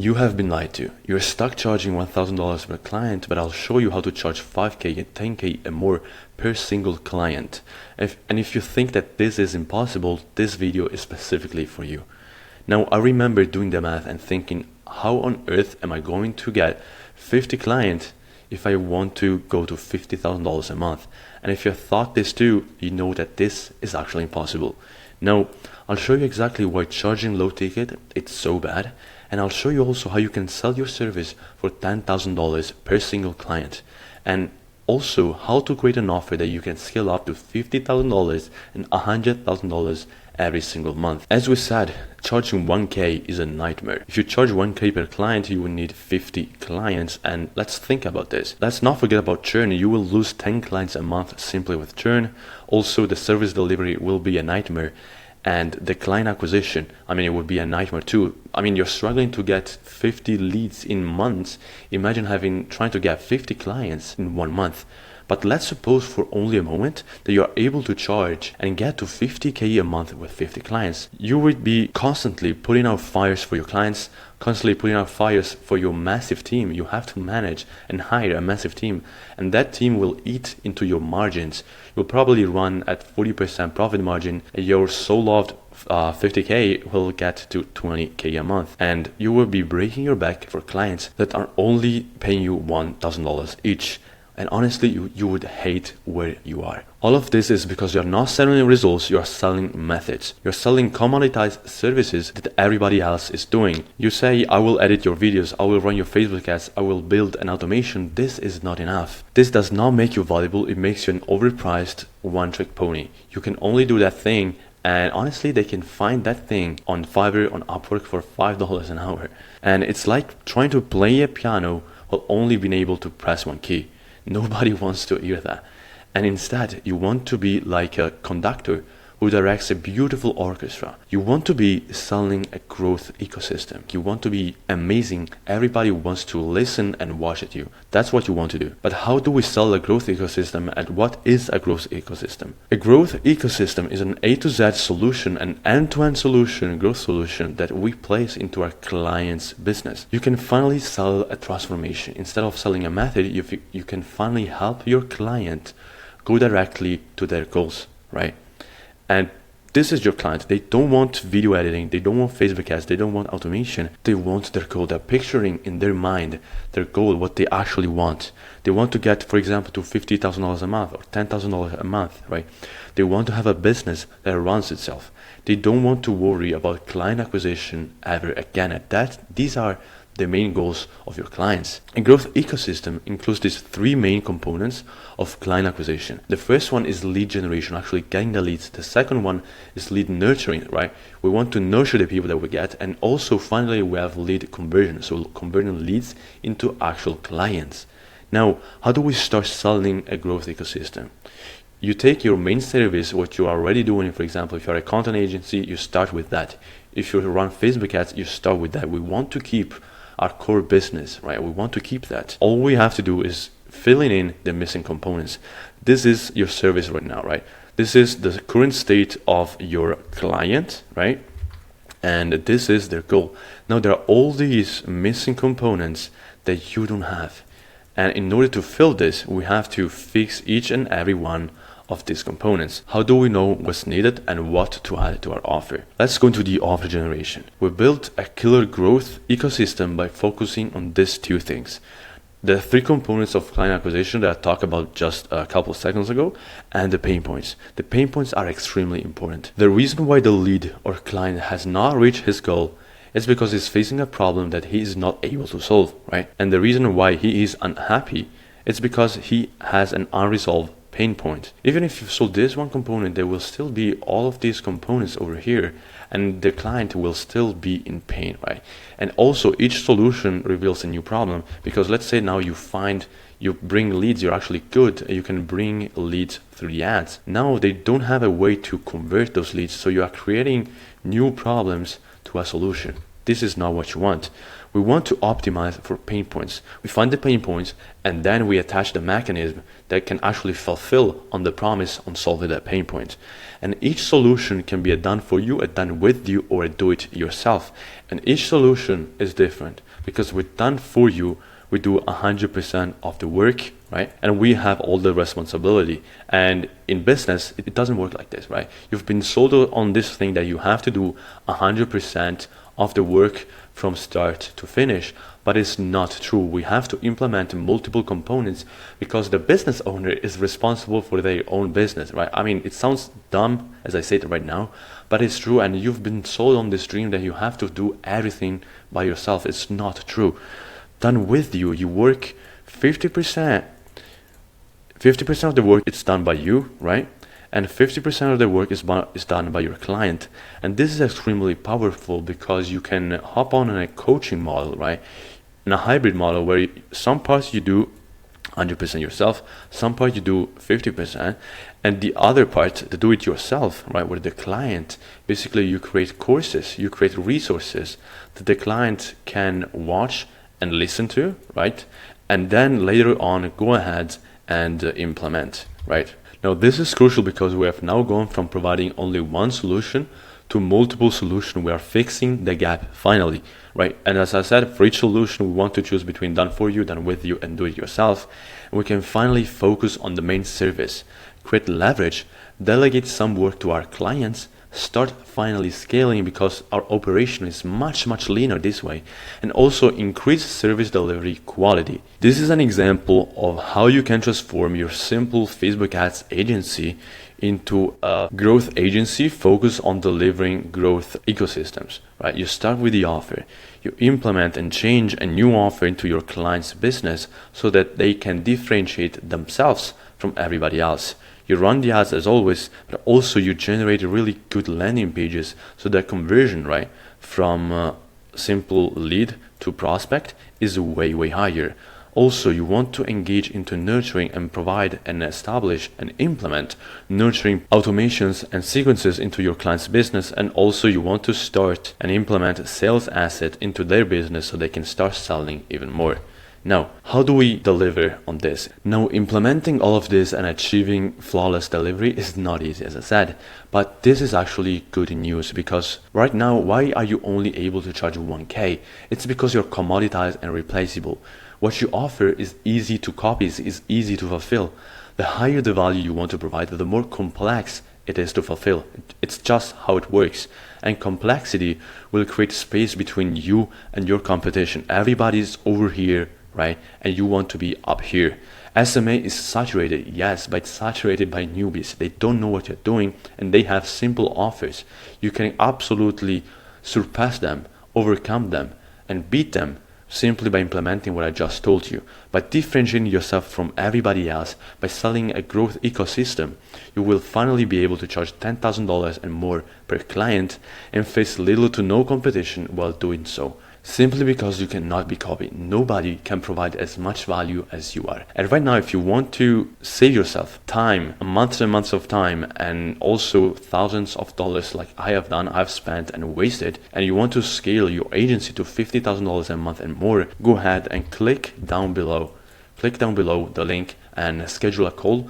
You have been lied to. You're stuck charging $1,000 per client, but I'll show you how to charge 5K and 10K and more per single client. And if you think that this is impossible, this video is specifically for you. Now, I remember doing the math and thinking, how on earth am I going to get 50 clients if I want to go to $50,000 a month? And if you thought this too, you know that this is actually impossible. Now, I'll show you exactly why charging low ticket it's so bad, and I'll show you also how you can sell your service for $10,000 per single client, and also how to create an offer that you can scale up to $50,000 and $100,000 every single month. As we said, charging 1K is a nightmare. If you charge 1K per client, you will need 50 clients, and let's think about this. Let's not forget about churn. You will lose 10 clients a month simply with churn. Also, the service delivery will be a nightmare, and the client acquisition, it would be a nightmare too. You're struggling to get 50 leads in months. Imagine trying to get 50 clients in 1 month. But let's suppose for only a moment that you are able to charge and get to 50K a month with 50 clients. You would be constantly putting out fires for your clients, constantly putting out fires for your massive team. You have to manage and hire a massive team, and that team will eat into your margins. You'll probably run at 40% profit margin, and your so loved 50K will get to 20K a month, and you will be breaking your back for clients that are only paying you $1,000 each. And honestly, you would hate where you are. All of this is because you're not selling results, you're selling methods. You're selling commoditized services that everybody else is doing. You say, I will edit your videos, I will run your Facebook ads, I will build an automation. This is not enough. This does not make you valuable, it makes you an overpriced one-trick pony. You can only do that thing, and honestly, they can find that thing on Fiverr, on Upwork for $5 an hour. And it's like trying to play a piano while only being able to press one key. Nobody wants to hear that. And instead, you want to be like a conductor who directs a beautiful orchestra. You want to be selling a growth ecosystem. You want to be amazing. Everybody wants to listen and watch at you. That's what you want to do. But how do we sell a growth ecosystem, and what is a growth ecosystem? A growth ecosystem is an A to Z solution, an end-to-end solution, growth solution that we place into our client's business. You can finally sell a transformation. Instead of selling a method, you can finally help your client go directly to their goals, right? And this is your client. They don't want video editing. They don't want Facebook ads. They don't want automation. They want their goal. They're picturing in their mind their goal, what they actually want. They want to get, for example, to $50,000 a month or $10,000 a month, right? They want to have a business that runs itself. They don't want to worry about client acquisition ever again. These are the main goals of your clients. A growth ecosystem includes these three main components of client acquisition. The first one is lead generation, actually getting the leads. The second one is lead nurturing, right? We want to nurture the people that we get, and also finally we have lead conversion, so converting leads into actual clients. Now, how do we start selling a growth ecosystem? You take your main service, what you're already doing. For example, if you're a content agency, you start with that. If you run Facebook ads, you start with that. We want to keep our core business, right? We want to keep that. All we have to do is filling in the missing components. This is your service right now, right? This is the current state of your client, right? And this is their goal. Now there are all these missing components that you don't have. And in order to fill this, we have to fix each and every one of these components. How do we know what's needed and what to add to our offer? Let's go into the offer generation. We built a killer growth ecosystem by focusing on these two things. The three components of client acquisition that I talked about just a couple of seconds ago, and the pain points. The pain points are extremely important. The reason why the lead or client has not reached his goal is because he's facing a problem that he is not able to solve, right? And the reason why he is unhappy is because he has an unresolved pain point. Even if you've sold this one component, there will still be all of these components over here, and the client will still be in pain, right? And also each solution reveals a new problem, because let's say now you bring leads, you're actually good, you can bring leads through the ads. Now they don't have a way to convert those leads, so you are creating new problems to a solution. This is not what you want. We want to optimize for pain points. We find the pain points and then we attach the mechanism that can actually fulfill on the promise on solving that pain point. And each solution can be a done for you, a done with you, or a do it yourself. And each solution is different because with done for you, we do 100% of the work, right? And we have all the responsibility. And in business, it doesn't work like this, right? You've been sold on this thing that you have to do 100% of the work from start to finish, but it's not true. We have to implement multiple components because the business owner is responsible for their own business, right? I mean, it sounds dumb as I say it right now, but it's true. And you've been sold on this dream that you have to do everything by yourself. It's not true. Done with you, you work 50% of the work it's done by you, right? And 50% of the work is done by your client. And this is extremely powerful because you can hop on a coaching model, right? In a hybrid model where some parts you do 100% yourself, some part you do 50%, and the other part, the do it yourself, right? Where the client, basically you create courses, you create resources that the client can watch and listen to, right? And then later on go ahead and implement, right? Now this is crucial because we have now gone from providing only one solution to multiple solutions. We are fixing the gap finally, right? And as I said, for each solution we want to choose between done for you, done with you, and do it yourself. And we can finally focus on the main service, create leverage, delegate some work to our clients, start finally scaling because our operation is much leaner this way, and also increase service delivery quality. This is an example of how you can transform your simple Facebook ads agency into a growth agency focused on delivering growth ecosystems, right? You start with the offer, you implement and change a new offer into your client's business so that they can differentiate themselves from everybody else. You run the ads as always, but also you generate really good landing pages so that conversion, right, from simple lead to prospect is way higher. Also, you want to engage into nurturing and provide and establish and implement nurturing automations and sequences into your client's business. And also you want to start and implement sales asset into their business so they can start selling even more. Now, how do we deliver on this? Now, implementing all of this and achieving flawless delivery is not easy, as I said, but this is actually good news because right now, why are you only able to charge 1K? It's because you're commoditized and replaceable. What you offer is easy to copy, is easy to fulfill. The higher the value you want to provide, the more complex it is to fulfill. It's just how it works. And complexity will create space between you and your competition. Everybody's over here, right? And you want to be up here. SMA is saturated, yes, but it's saturated by newbies. They don't know what you're doing and they have simple offers. You can absolutely surpass them, overcome them, and beat them simply by implementing what I just told you. By differentiating yourself from everybody else, by selling a growth ecosystem, you will finally be able to charge $10,000 and more per client and face little to no competition while doing so. Simply because you cannot be copied. Nobody can provide as much value as you are. And right now, if you want to save yourself time, months and months of time, and also thousands of dollars like I have done, I've spent and wasted, and you want to scale your agency to $50,000 a month and more, go ahead and click down below the link and schedule a call